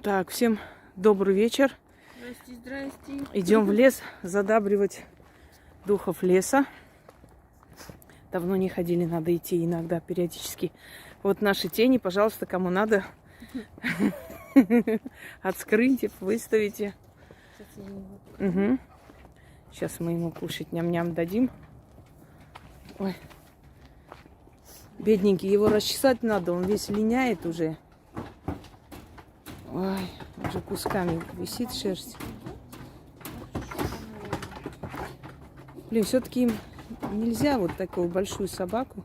Так, всем добрый вечер. Здрасте, здрасте. Идем в лес задабривать духов леса. Давно не ходили, надо идти иногда, периодически. Вот наши тени, пожалуйста, кому надо, отскрыньте, выставите. Угу. Сейчас мы ему кушать ням-ням дадим. Ой. Бедненький, его расчесать надо, он весь линяет уже. Ой, уже кусками висит шерсть. Блин, все-таки им нельзя вот такую большую собаку.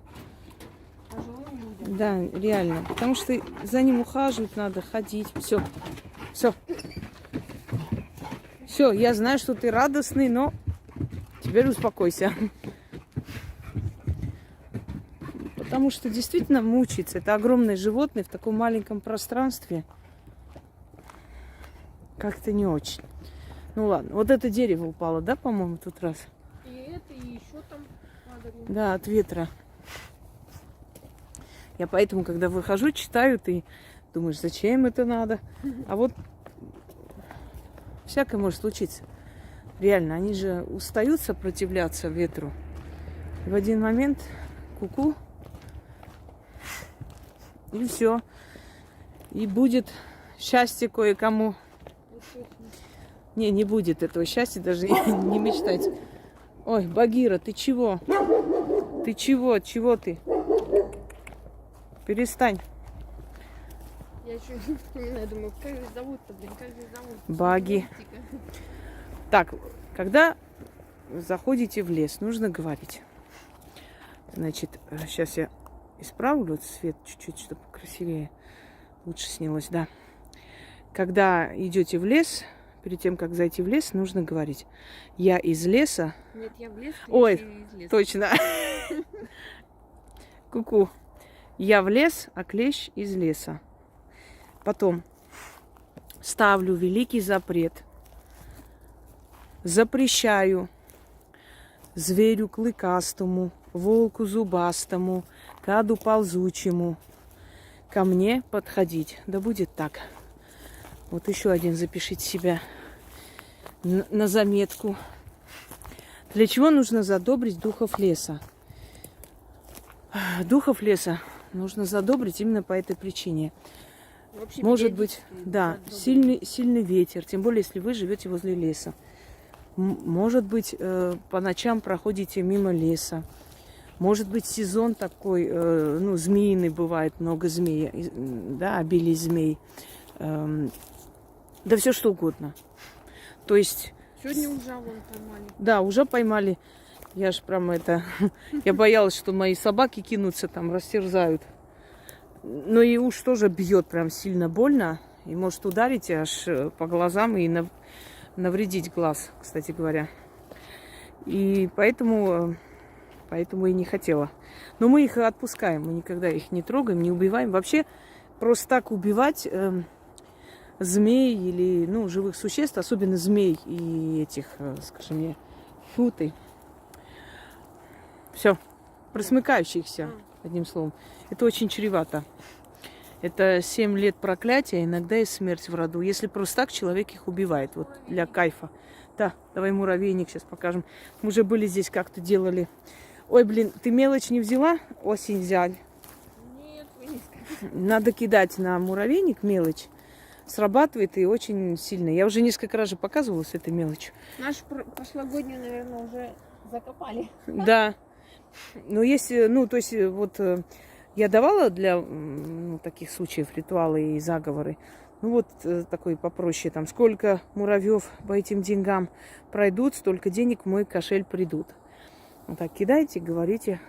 Да, реально. Потому что за ним ухаживать надо, ходить. Все. Все. Все, я знаю, что ты радостный, но теперь успокойся. Потому что действительно мучается. Это огромное животное в таком маленьком пространстве. Как-то не очень. Ну ладно. Вот это дерево упало, да, по-моему, тот раз? И это, и еще там падали. Да, от ветра. Я поэтому, когда выхожу, читаю, ты думаешь, зачем это надо? А вот всякое может случиться. Реально, они же устают сопротивляться ветру. И в один момент ку-ку, и все. И будет счастье кое-кому. Не будет этого счастья, даже не мечтать. Ой, Багира, ты чего? Ты чего? Чего ты? Перестань. Я еще не вспоминаю, думаю, как же зовут-то, блин, как же зовут? Баги. Так, когда заходите в лес, нужно говорить. Значит, сейчас я исправлю цвет чуть-чуть, чтобы красивее, лучше снялось, да. Когда идете в лес, перед тем, как зайти в лес, нужно говорить: я из леса. Нет, я в лес, Ой, из леса. точно. Ку-ку. Я в лес, а клещ из леса. Потом ставлю великий запрет. Запрещаю зверю клыкастому, волку зубастому, каду ползучему ко мне подходить. Да будет так. Вот еще один запишите себя на заметку. Для чего нужно задобрить духов леса? Духов леса нужно задобрить именно по этой причине. Вообще, может быть, да, задобрить. сильный ветер, тем более, если вы живете возле леса. Может быть, по ночам проходите мимо леса. Может быть, сезон такой, ну, змеиный бывает, много змей, да, обилие змей. Да все что угодно. То есть... Сегодня уже вон поймали. Да, уже поймали. Я ж прям это... Я боялась, что мои собаки кинутся там, растерзают. Но и уж тоже бьет прям сильно больно. И может ударить аж по глазам и навредить глаз, кстати говоря. И поэтому и не хотела. Но мы их отпускаем. Мы никогда их не трогаем, не убиваем. Вообще, просто так убивать змей или, ну, живых существ, особенно змей и этих, скажи мне, футы. Все, просмыкающихся, одним словом. Это очень чревато. Это 7 лет проклятия, иногда и смерть в роду. Если просто так человек их убивает, вот для кайфа. Да, давай муравейник сейчас покажем. Мы уже были здесь, как-то делали. Ой, блин, ты мелочь не взяла? Осень взяли. Нет, вы не скажете. Надо кидать на муравейник мелочь. Срабатывает и очень сильно. Я уже несколько раз же показывала с этой мелочью. Нашу прошлогоднюю, наверное, уже закопали. Да. Но если, ну, то есть, вот я давала для таких случаев ритуалы и заговоры. Ну, вот такой попроще. Там, сколько муравьев по этим деньгам пройдут, столько денег в мой кошель придут. Вот так кидайте, говорите.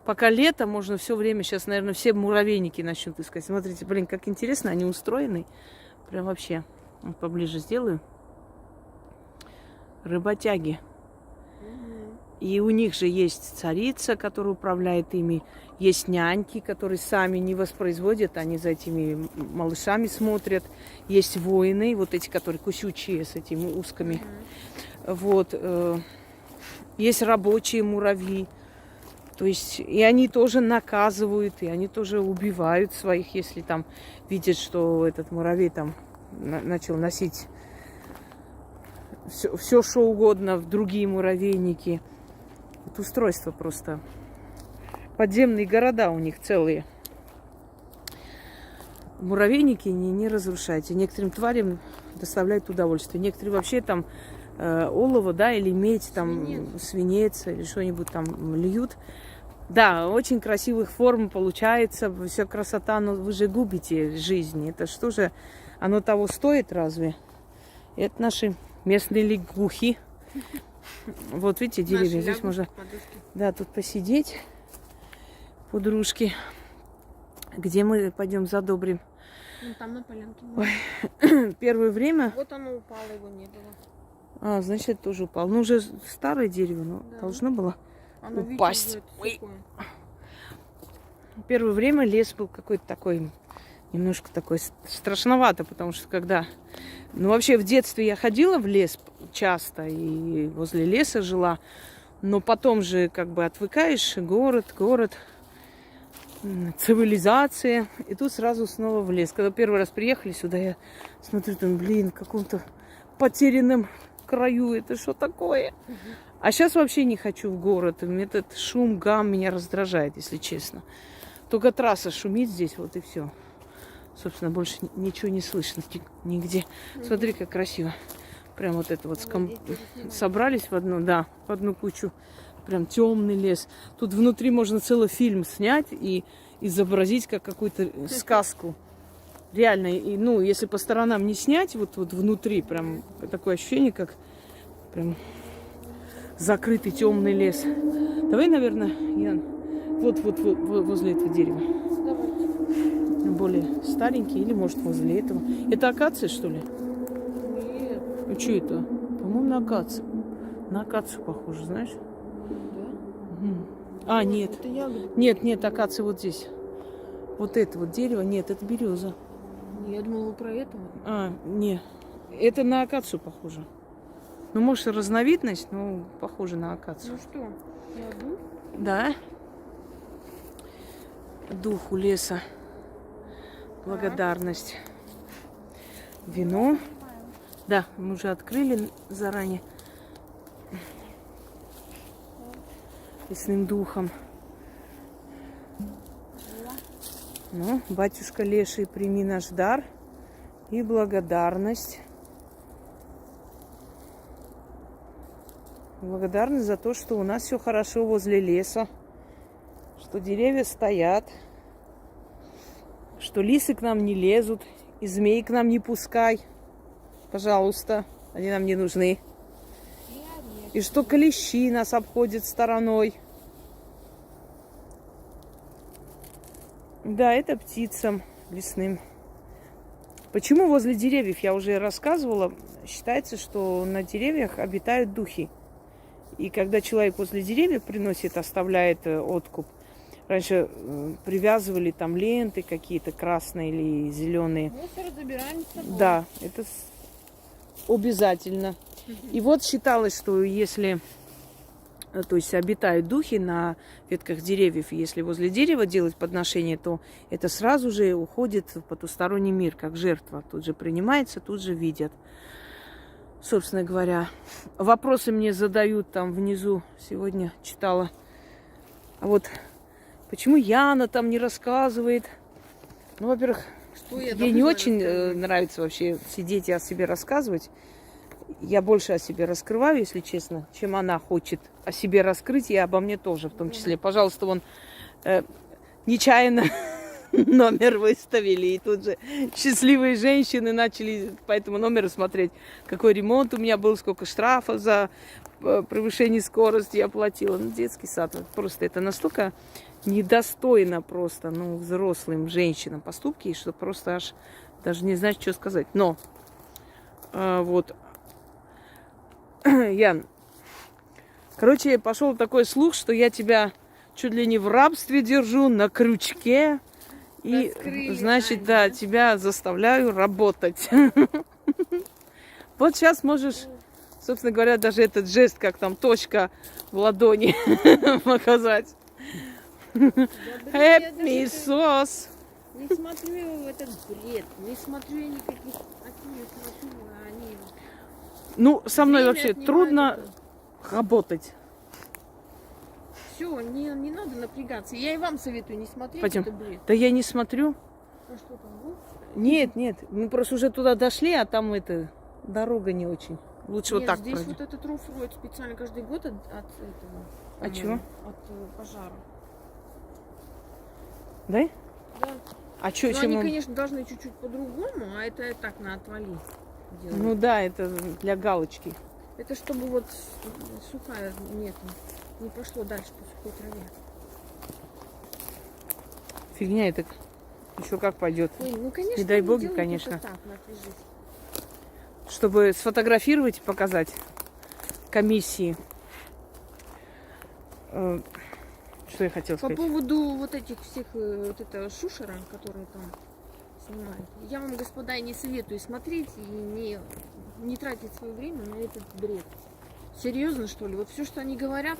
Пока лето, можно все время, сейчас, наверное, все муравейники начнут искать. Смотрите, блин, как интересно, они устроены. Прям вообще. Вот поближе сделаю. Работяги. И у них же есть царица, которая управляет ими. Есть няньки, которые сами не воспроизводят, они за этими малышами смотрят. Есть воины, вот эти, которые кусючие с этими узками. Вот. Есть рабочие муравьи. То есть и они тоже наказывают, и они тоже убивают своих, если там видят, что этот муравей там начал носить все что угодно в другие муравейники. Это устройство просто. Подземные города у них целые. Муравейники не разрушайте. Некоторым тварям доставляют удовольствие. Некоторые вообще там олово, да, или медь, там свинец или что-нибудь там льют. Да, очень красивых форм получается, вся красота, но вы же губите жизнь. Это что же, оно того стоит разве? Это наши местные лягухи. Вот видите, деревья, здесь можно, да, тут посидеть, подружки. Где мы пойдем задобрим? Ну, там на полянке. Ой. Первое время... Вот оно упало, его не было. А, значит, тоже упал. Ну, уже старое дерево, но Да. должно было Оно, упасть. видите, Ой. сухое. Первое время лес был какой-то такой, немножко такой страшновато, потому что когда... Ну, вообще, в детстве я ходила в лес часто и возле леса жила, но потом же как бы отвыкаешь, город, цивилизация, и тут сразу снова в лес. Когда первый раз приехали сюда, я смотрю, там, блин, в каком-то потерянном краю, это что такое? А сейчас вообще не хочу в город. Этот шум, гам меня раздражает, если честно. Только трасса шумит здесь, вот и все. Собственно, больше ничего не слышно нигде. Смотри, как красиво. Прям вот это вот собрались в одну, да, в одну кучу. Прям темный лес. Тут внутри можно целый фильм снять и изобразить как какую-то сказку. Реально, и, ну, если по сторонам не снять, вот внутри прям такое ощущение, как прям закрытый темный лес. Давай, наверное, Ян, вот возле этого дерева. Давайте. Более старенький, или может возле этого. Это акация, что ли? Нет. А что это? По-моему, на акацию. На акацию похоже, знаешь? Да? А, нет. Это ягода. Нет, акация вот здесь. Вот это вот дерево. Нет, это береза. Я думала про этого. А, не. Это на акацию похоже. Ну, может, и разновидность, но похоже на акацию. Ну что, я иду? Да. Духу леса. Благодарность. Вино. Да, мы уже открыли заранее. Лесным духом. Ну, батюшка Леший, прими наш дар и благодарность. Благодарность за то, что у нас все хорошо возле леса, что деревья стоят, что лисы к нам не лезут, и змей к нам не пускай. Пожалуйста, они нам не нужны. И что клещи нас обходят стороной. Да, это птицам лесным. Почему возле деревьев, я уже рассказывала, считается, что на деревьях обитают духи. И когда человек возле деревьев приносит, оставляет откуп, раньше привязывали там ленты какие-то красные или зеленые. Мусор забираем с собой. Да, это обязательно. И вот считалось, что если, то есть обитают духи на ветках деревьев, и если возле дерева делать подношение, то это сразу же уходит в потусторонний мир, как жертва. Тут же принимается, тут же видят. Собственно говоря, вопросы мне задают там внизу, сегодня читала. А вот почему Яна там не рассказывает? Ну, во-первых, Что я ей не должна очень рассказывать? нравится вообще сидеть и о себе рассказывать. Я больше о себе раскрываю, если честно, чем она хочет о себе раскрыть, и обо мне тоже в том числе. Пожалуйста, вон нечаянно номер выставили, и тут же счастливые женщины начали по этому номеру смотреть, какой ремонт у меня был, сколько штрафов за превышение скорости я платила. Ну, детский сад, просто это настолько недостойно просто, ну, взрослым женщинам поступки, что просто аж даже не знаешь, что сказать. Но вот, Ян, короче, пошел такой слух, что я тебя чуть ли не в рабстве держу, на крючке. И, Раскрыли, значит, Аня. да, тебя заставляю работать. Вот сейчас можешь, собственно говоря, даже этот жест, как там точка в ладони показать. Happy sauce. Не смотрю этот бред, не смотрю я никаких не смотрю, они... Ну, со мной Время вообще отнимают трудно это. работать. Все, не надо напрягаться. Я и вам советую не смотреть Пойдем. это бред. Да я не смотрю. А что там, вот? Нет, нет, мы просто уже туда дошли, а там это дорога не очень. Лучше вот Нет, так здесь пройдем. вот этот руф роют специально каждый год от этого. От чего? От пожара. Да? Да. А что, Но чем они, он- конечно, должны чуть-чуть по-другому, а это так на отвали делают. Ну да, это для галочки. Это чтобы вот сухая не пошло дальше по сухой траве. Фигня это еще как пойдет. Ой, ну, конечно, Не дай они боги, делают конечно. это так, отвяжись. Чтобы сфотографировать и показать комиссии. Что я хотела По сказать? поводу вот этих всех, вот этого шушера, которые там снимают, я вам, господа, не советую смотреть и не тратить свое время на этот бред. Серьезно, что ли? Вот все, что они говорят,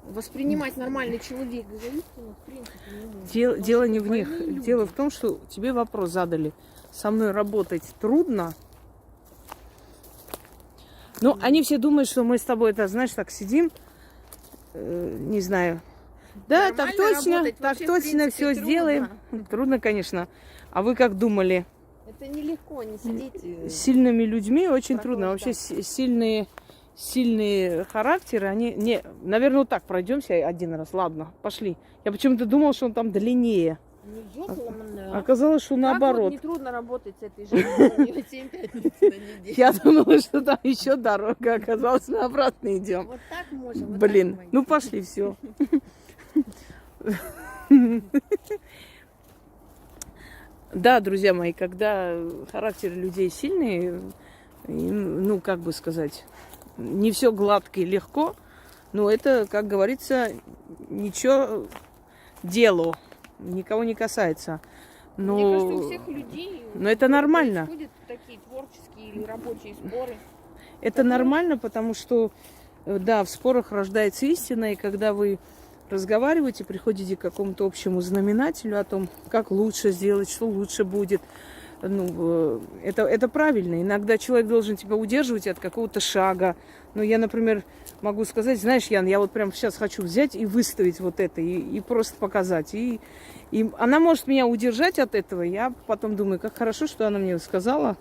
воспринимать нормальный человек за истину, в принципе, не может. Дело не в Больные них. люди. Дело в том, что тебе вопрос задали. Со мной работать трудно. Ну, они все думают, что мы с тобой, это, знаешь, так сидим, не знаю. Да, так Нормально точно, работать так вообще, в точно принципе, все трудно. сделаем. Трудно, конечно. А вы как думали? Это нелегко, не сидеть. С сильными людьми очень трудно. прохлаждаться. Вообще сильные характеры, они... Не, наверное, вот так пройдемся один раз. Ладно, пошли. Я почему-то думала, что он там длиннее. Не ёкаломная. Оказалось, что Как наоборот. вот нетрудно работать с этой женщиной, у нее 7 пятниц на неделю. Я думала, что там еще дорога. Оказалось, мы обратно идем. Вот так можем. вот Блин, так, ну пошли, все. Да, друзья мои, когда характеры людей сильные, ну, как бы сказать, не все гладко и легко, но это, как говорится, ничего делу, никого не касается. Но, Мне кажется, у всех людей но это нормально. происходят такие творческие или рабочие споры. Это нормально, потому что, да, в спорах рождается истина, и когда вы разговариваете, приходите к какому-то общему знаменателю о том, как лучше сделать, что лучше будет. Ну, это правильно. Иногда человек должен тебя удерживать от какого-то шага. Ну, я, например, могу сказать, знаешь, Ян, я вот прямо сейчас хочу взять и выставить вот это, и просто показать. И она может меня удержать от этого. Я потом думаю, как хорошо, что она мне сказала,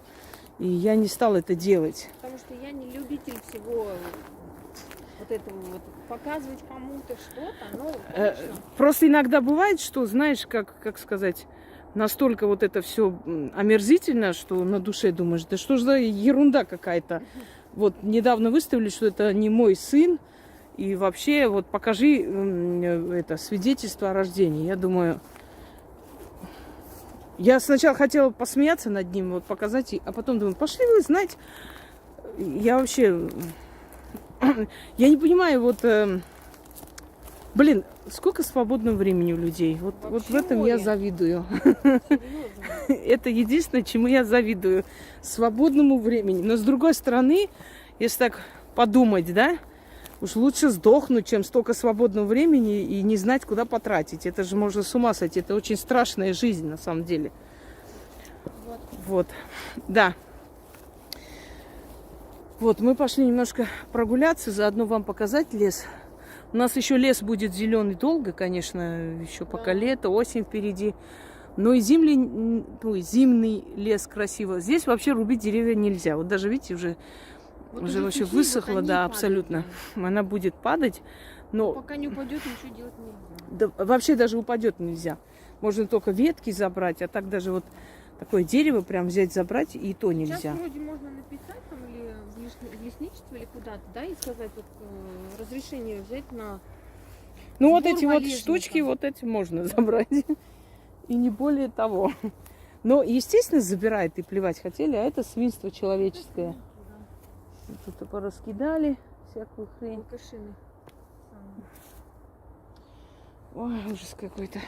и я не стала это делать. Потому что я не любитель всего вот этого вот показывать кому-то что-то. Ну, конечно. Просто иногда бывает, что, знаешь, как сказать, настолько вот это все омерзительно, что на душе думаешь, да что ж за ерунда какая-то. Вот недавно выставили, что это не мой сын, и вообще вот покажи это свидетельство о рождении. Я думаю, я сначала хотела посмеяться над ним, вот показать, а потом думаю, пошли вы знать, я вообще, я не понимаю, вот, блин, сколько свободного времени у людей, вот в этом я завидую. Серьезно. Это единственное, чему я завидую. Свободному времени. Но с другой стороны, если так подумать, да, уж лучше сдохнуть, чем столько свободного времени и не знать, куда потратить. Это же можно с ума сойти. Это очень страшная жизнь, на самом деле. Вот. Да. Вот, мы пошли немножко прогуляться, заодно вам показать лес. У нас еще лес будет зеленый долго, конечно, еще пока лето, осень впереди. Но и зимний лес красиво. Здесь вообще рубить деревья нельзя. Вот даже, видите, уже вообще сухие, высохла, вот они да, падают, абсолютно. Она будет падать. Но Пока не упадет, ничего делать нельзя. да, вообще даже упадет нельзя. Можно только ветки забрать, а так даже вот такое дерево прям взять, забрать, и то нельзя. Сейчас вроде можно написать там или в лесничество или куда-то, да, и сказать вот, разрешение взять на... Ну вот сбор эти вот валежника. штучки, вот эти можно забрать. И не более того. Но, естественно, забирает и плевать хотели, а это свинство человеческое. Тут пораскидали всякую хрень. Алкашины. Ой, ужас какой-то.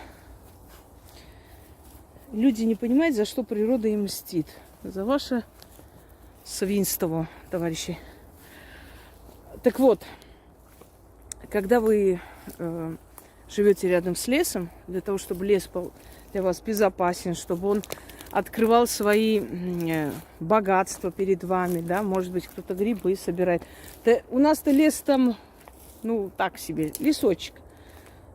Люди не понимают, за что природа им мстит. За ваше свинство, товарищи. Так вот, когда вы живете рядом с лесом, для того, чтобы лес был для вас безопасен, чтобы он открывал свои богатства перед вами, да, может быть, кто-то грибы собирает. Да, у нас-то лес там, ну, так себе, лесочек.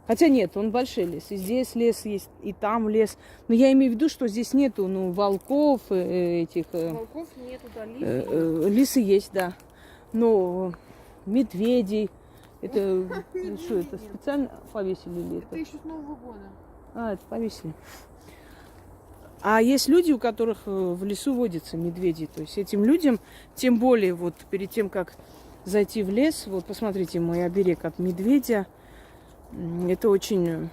Хотя нет, он большой лес. И здесь лес есть, и там лес. Но я имею в виду, что здесь нету, ну, волков, этих... Волков нету, да, лисы есть, да. Но медведей, это, что это, специально повесили или Это еще с Нового года. А, это повесили. А есть люди, у которых в лесу водятся медведи. То есть этим людям, тем более, вот перед тем, как зайти в лес, вот посмотрите, мой оберег от медведя. Это очень...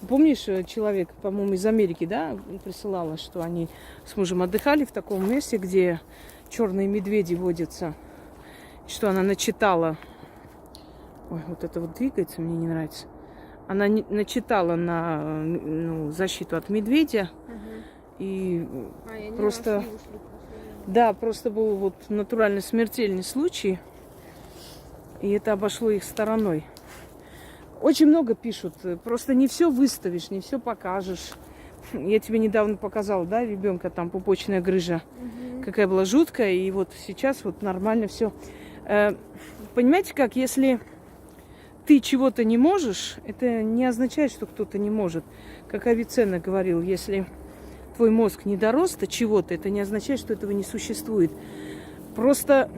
Помнишь, человек, по-моему, из Америки, да, присылала, что они с мужем отдыхали в таком месте, где черные медведи водятся. Что она начитала... Ой, вот это вот двигается, мне не нравится. Она начитала на защиту от медведя. И просто... Да, просто был вот натурально смертельный случай. И это обошло их стороной. Очень много пишут. Просто не все выставишь, не все покажешь. Я тебе недавно показала, да, ребенка, там пупочная грыжа. Какая была жуткая. И вот сейчас вот нормально все. Понимаете как, если ты чего-то не можешь, это не означает, что кто-то не может. Как Авиценна говорил, если твой мозг не дорос до чего-то, это не означает, что этого не существует. Просто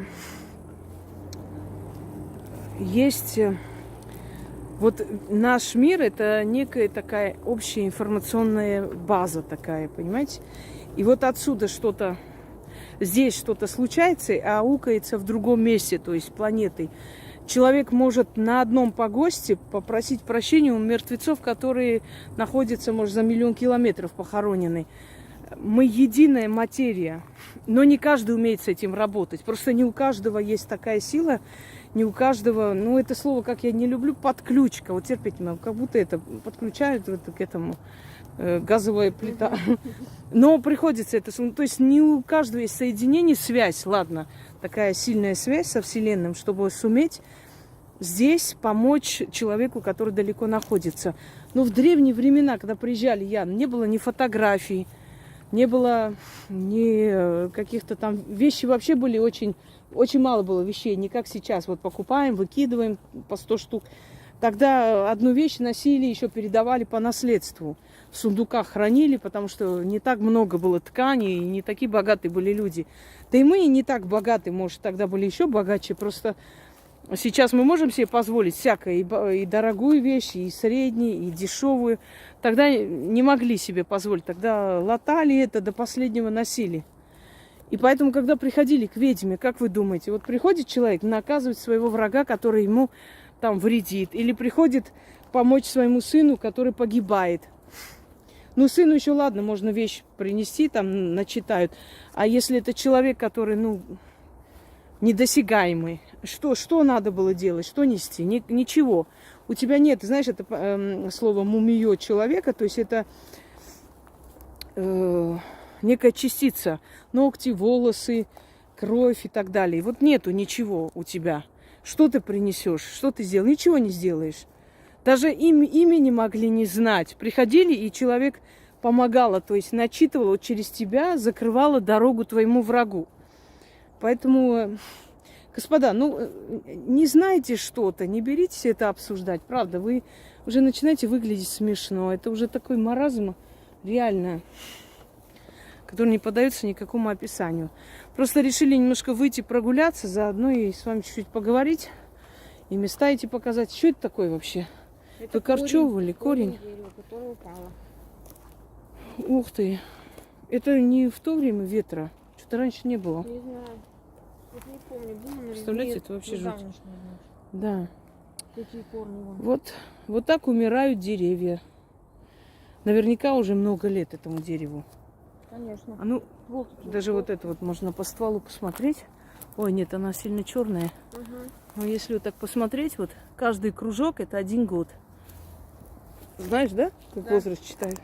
есть... Вот наш мир – это некая такая общая информационная база такая, понимаете? И вот отсюда что-то, здесь что-то случается, а аукается в другом месте, то есть планетой. Человек может на одном погосте попросить прощения у мертвецов, которые находятся, может, за 1 000 000 километров похоронены. Мы единая материя, но не каждый умеет с этим работать. Просто не у каждого есть такая сила, не у каждого, ну, это слово, как я не люблю, подключка. Вот терпеть не могу, как будто это подключают вот к этому газовая плита. Но приходится это, то есть не у каждого есть соединение, связь, ладно, такая сильная связь со Вселенным, чтобы суметь здесь помочь человеку, который далеко находится. Но в древние времена, когда приезжали, не было ни фотографий, не было ни каких-то там... Вещи вообще были очень мало было вещей, не как сейчас. Вот покупаем, выкидываем по 100 штук. Тогда одну вещь носили, еще передавали по наследству. В сундуках хранили, потому что не так много было тканей, и не такие богатые были люди. Да и мы не так богаты, может, тогда были еще богаче. Просто сейчас мы можем себе позволить всякое, и дорогую вещь, и среднюю, и дешевую. Тогда не могли себе позволить. Тогда латали это, до последнего носили. И поэтому, когда приходили к ведьме, как вы думаете, вот приходит человек наказывать своего врага, который ему там вредит, или приходит помочь своему сыну, который погибает. Ну, сыну еще ладно, можно вещь принести, там начитают. А если это человек, который, ну, недосягаемый, что надо было делать, что нести? Ничего. У тебя нет, знаешь, это слово мумиё человека, то есть это... некая частица, ногти, волосы, кровь и так далее. И вот нету ничего у тебя. Что ты принесешь? Что ты сделаешь? Ничего не сделаешь. Даже имя не могли не знать. Приходили, и человек помогала, то есть начитывала вот через тебя, закрывала дорогу твоему врагу. Поэтому, господа, ну, не знаете что-то, не беритесь это обсуждать. Правда, вы уже начинаете выглядеть смешно. Это уже такой маразм, реально, который не поддается никакому описанию. Просто решили немножко выйти прогуляться, заодно и с вами чуть-чуть поговорить. И места эти показать. Что это такое вообще? Это корчевый или корень? Дерева, которое упало. Ух ты. Это не в то время ветра. Что-то раньше не было. Не знаю. Вот не помню. Было, наверное, Представляете, это вообще жуть. Да. Какие корни вон. Вот так умирают деревья. Наверняка уже много лет этому дереву. Конечно. А ну, даже вот это вот можно по стволу посмотреть. Ой, нет, она сильно черная. Но если вот так посмотреть, вот каждый кружок это 1 год. Знаешь, да? Как возраст считают?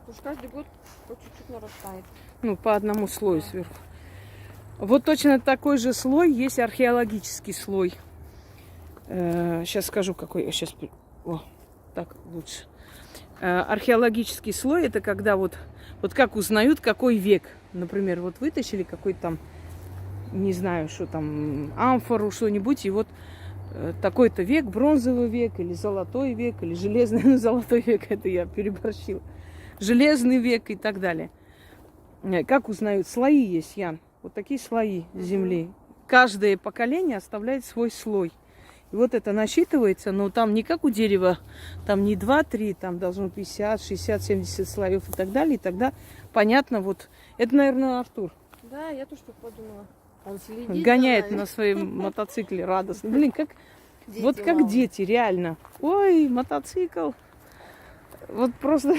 Потому что каждый год по чуть-чуть нарастает. Ну, по одному слою сверху. Вот точно такой же слой есть археологический слой. Сейчас скажу, какой. Сейчас О, так лучше. Археологический слой — это когда вот как узнают, какой век. Например, вот вытащили какой-то там, не знаю, что там, амфору, что-нибудь, и вот такой-то век, бронзовый век, или золотой век, или железный, ну, золотой век, это я переборщила, железный век и так далее. Как узнают? Слои есть, Ян. Вот такие слои земли. Каждое поколение оставляет свой слой. И вот это насчитывается, но там не как у дерева, там не 2-3, там должно 50, 60, 70 слоев и так далее. И тогда понятно, вот, это, наверное, Артур. Да, я тоже так подумала. Он следит Гоняет за нами. на своем мотоцикле радостно. Блин, как, Дети, вот как мама. дети, реально. Ой, мотоцикл. Вот просто,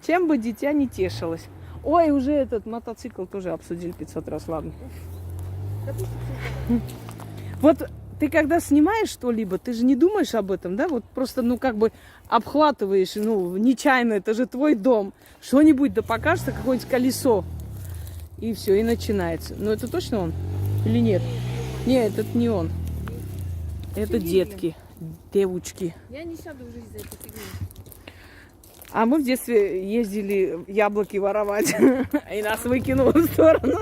чем бы дитя не тешилось. Ой, уже этот мотоцикл тоже обсудили 500 раз, ладно. Да пусть всегда. Вот ты когда снимаешь что-либо, ты же не думаешь об этом, да? Вот просто, ну, как бы обхватываешь, ну, нечаянно, это же твой дом. Что-нибудь, да покажется какое-нибудь колесо. И все, и начинается. Ну, это точно он? Или нет? Нет, это не он. Это Сидели. детки, девочки. Я не сяду в жизнь за эту фигню. А мы в детстве ездили яблоки воровать. И нас выкинуло в сторону.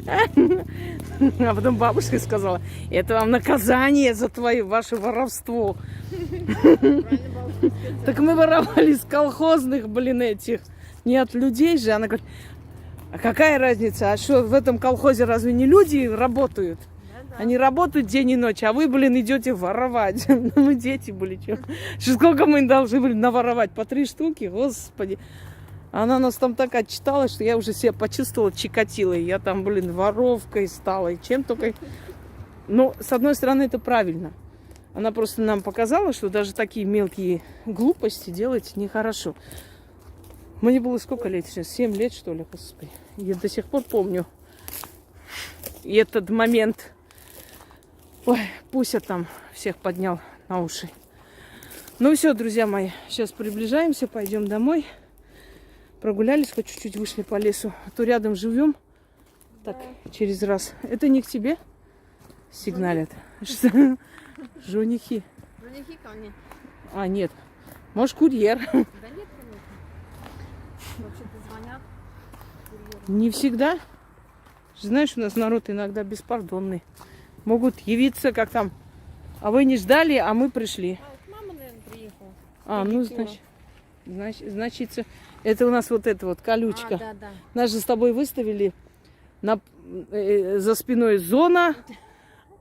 А потом бабушка сказала: это вам наказание за ваше воровство. Правильно бабушка сказала. Так мы воровали с колхозных, блин, этих. Не от людей же. Она говорит: а какая разница? А что, в этом колхозе разве не люди работают? Да-да. Они работают день и ночь, а вы, блин, идете воровать. Ну, мы дети были, что? Сколько мы должны были наворовать? По 3 штуки? Господи. Она нас там так отчитала, что я уже себя почувствовала Чикатилой. Я там, блин, воровкой стала. И чем только... Ну, с одной стороны, это правильно. Она просто нам показала, что даже такие мелкие глупости делать нехорошо. Мне было сколько лет сейчас? 7 лет, что ли? Господи. Я до сих пор помню. И этот момент... Ой, Пуся там всех поднял на уши. Ну все, друзья мои, сейчас приближаемся, пойдем домой. Прогулялись, хоть чуть-чуть вышли по лесу. А то рядом живем. Так, через раз. Это не к тебе сигналят? Что? Женихи. Женихи ко мне. А, нет. Может, курьер. Да нет, конечно. Вообще-то звонят. курьеры. Не всегда. Знаешь, у нас народ иногда беспардонный. Могут явиться, как там. А вы не ждали, а мы пришли. А, вот мама, наверное, приехала. А, ну, Педикюра. значит, это у нас вот эта вот колючка. А, да. Нас же с тобой выставили за спиной зона.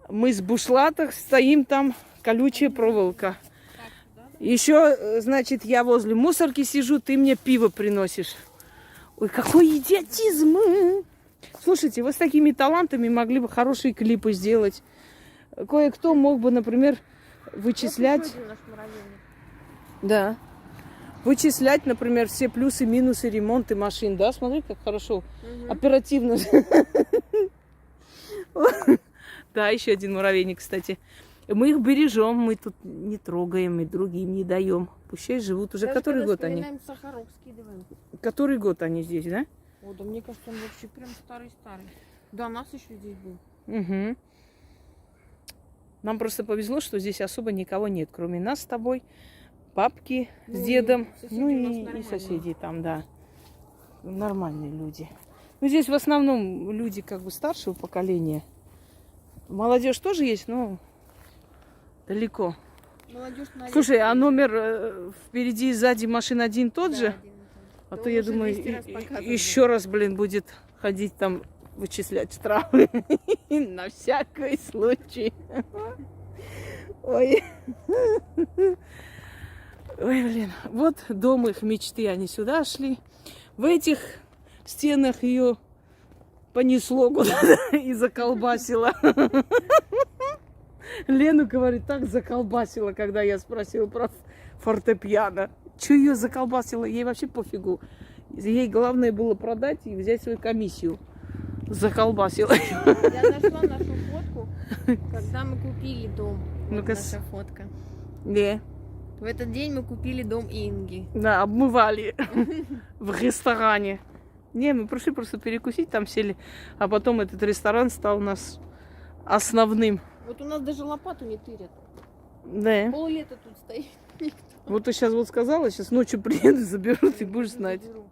Мы с бушлатах стоим там, колючая проволока. Еще, значит, я возле мусорки сижу, ты мне пиво приносишь. Ой, какой идиотизм! Слушайте, вы с такими талантами могли бы хорошие клипы сделать. Кое-кто мог бы, например, вычислять... Вот еще один наш муравейник. Да. Вычислять, например, все плюсы, минусы ремонта машин. Да, смотри, как хорошо. Мгм. Оперативно. Да, еще один муравейник, кстати. Мы их бережем, мы тут не трогаем и другим не даем. Пущай живут уже. Даже Который когда год они? вспоминаем Сахаров, скидываем. Который год они здесь, да? О, да мне кажется, он вообще прям старый-старый. Да, нас еще здесь был. Угу. Нам просто повезло, что здесь особо никого нет, кроме нас с тобой, папки с Ну, и дедом, соседи ну у нас и нормальные. соседей там, да. Нормальные люди. Ну, здесь в основном люди как бы старшего поколения. Молодежь тоже есть, но далеко. Молодежь, наверное, Слушай, а есть. номер впереди и сзади машин один тот Да, же? один и тот же. А Да то он я уже думаю, 200 раз показывал. еще раз, блин, будет ходить там, вычислять штрафы. На всякий случай. Ой. Ой, блин. Вот дом их мечты. Они сюда шли. В этих стенах ее понесло куда-то и заколбасило. Лену, говорит, так заколбасило, когда я спросила про фортепиано. Че ее заколбасило? Ей вообще пофигу. Ей главное было продать и взять свою комиссию. Заколбасило. Я нашла нашу фотку, когда мы купили дом. Вот Ну-ка, наша фотка. Не. В этот день мы купили дом Инги. Да, обмывали в ресторане. Не, мы пришли просто перекусить, там сели. А потом этот ресторан стал у нас основным. Вот у нас даже лопату не тырят. Да. Пол-лета тут стоит. Никто Вот ты сейчас вот сказала, сейчас ночью приеду, заберут и будешь не знать. заберу.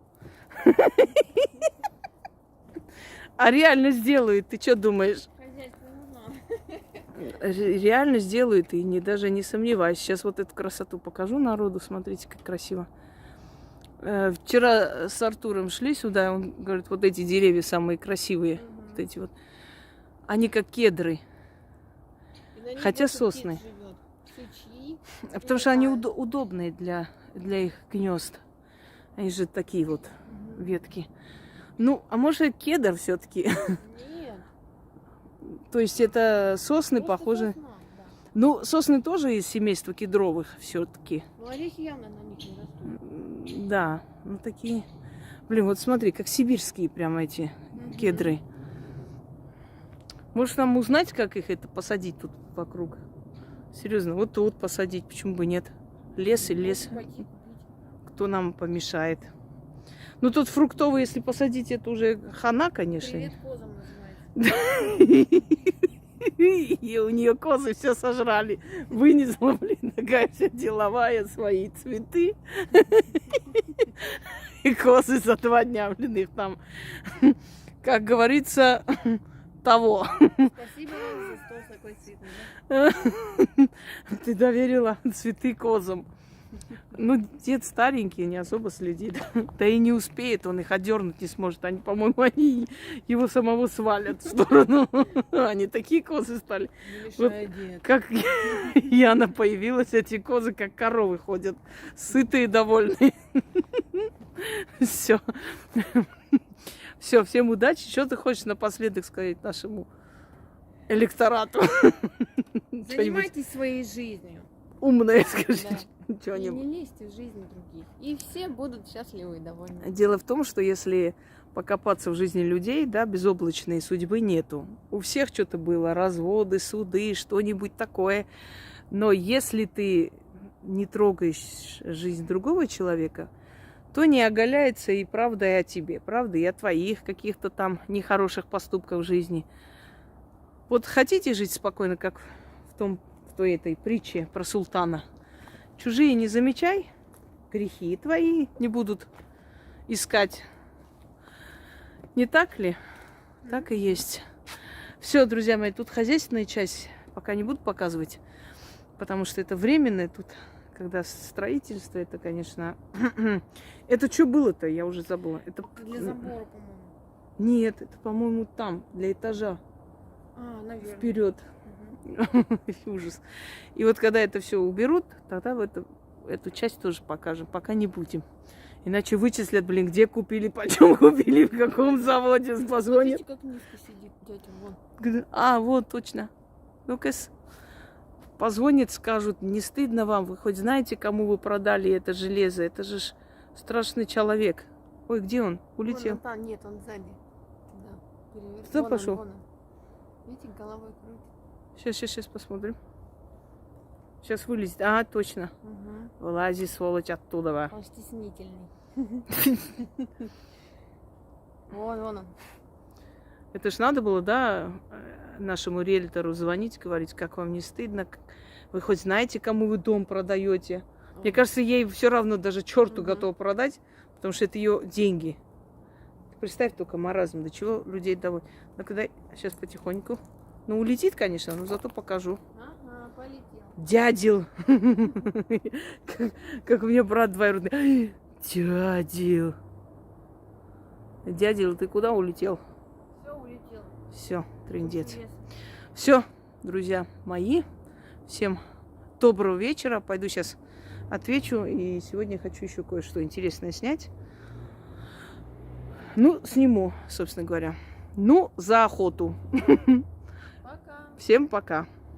А реально сделают, ты что думаешь? Хозяйство нужно. Реально сделают, и даже не сомневаюсь. Сейчас вот эту красоту покажу народу, смотрите, как красиво. Вчера с Артуром шли сюда, он говорит, вот эти деревья самые красивые, вот эти вот. Они как кедры, И на них хотя больше сосны. птиц живет. Сычьи. Потому что они летают. удобные для их гнезд. Они же такие вот ветки. Ну, а может кедр все-таки? Нет. То есть это сосны Просто похожи. сосна, да. Ну, сосны тоже из семейства кедровых все-таки. Но орехи явно на них не растут. Да, ну такие. Блин, вот смотри, как сибирские прям эти кедры. Можешь нам узнать, как их это посадить тут вокруг? Серьезно, вот тут посадить, почему бы нет? Лес и лес. Можешь пойти купить. Кто нам помешает? Ну тут фруктовые, если посадить, это уже хана, конечно. Привет козам называется. И у нее козы все сожрали. Вынесла, блин, такая вся деловая, свои цветы. И козы за 2 дня, блин, их там, как говорится, того. Спасибо вам за стол такой цветный, да? Ты доверила цветы козам. Ну, дед старенький, не особо следит. Да и не успеет, он их отдернуть не сможет. Они, по-моему, они его самого свалят в сторону. Они такие козы стали. Не Вот мешай, дед. как Яна появилась, эти козы как коровы ходят. Сытые, довольные. Все. Все, всем удачи. Что ты хочешь напоследок сказать нашему электорату? Что-нибудь Занимайтесь своей жизнью. умное скажите. Да. И Что-нибудь. не лезьте в жизнь других. И все будут счастливы и довольны. Дело в том, что если покопаться в жизни людей, да, безоблачной судьбы нету. У всех что-то было, разводы, суды, что-нибудь такое. Но если ты не трогаешь жизнь другого человека, то не оголяется и правда и о тебе, правда и о твоих каких-то там нехороших поступках в жизни. Вот хотите жить спокойно, как в той этой притче про султана? Чужие не замечай, грехи твои не будут искать. Не так ли? Так и есть. Все, друзья мои, тут хозяйственная часть пока не буду показывать, потому что это временное тут, когда строительство, это, конечно... Это что было-то? Я уже забыла. Это Для забора, по-моему. Нет, это, по-моему, там, для этажа. А, наверное. Вперед. Мгм. Ужас. И вот когда это все уберут, тогда эту часть тоже покажем. Пока не будем. Иначе вычислят, блин, где купили, почем купили, в каком заводе позвонят. Смотрите, как низко сидит дядя. Вон. А, вот, точно. Ну-ка, позвонят, скажут, не стыдно вам, вы хоть знаете, кому вы продали это железо? Это же страшный человек. Ой, где он? Улетел. Вон он там, нет, он сзади. Да, переверт. Кто Вон пошел? Он, вон он. Видите, головой крутит. Сейчас посмотрим. Сейчас вылезет. А, точно. Угу. Вылази, сволочь, оттуда. Он стеснительный. Вон он. Это ж надо было, да, нашему риэлтору звонить, говорить, как вам не стыдно, вы хоть знаете, кому вы дом продаете. Мне кажется, ей все равно даже черту готова продать, потому что это ее деньги. Представь только маразм, до чего людей доводит. Ну, когда сейчас потихоньку. Ну, улетит, конечно, но зато покажу. Ага, полетел. Дядил. Как у меня брат двоюродный. Дядил. Дядил, ты куда улетел? Все, улетел. Все, трындец. Интересно. Все, друзья мои, всем доброго вечера. Пойду сейчас отвечу. И сегодня хочу еще кое-что интересное снять. Ну, сниму, собственно говоря. Ну, за охоту. Пока. Всем пока.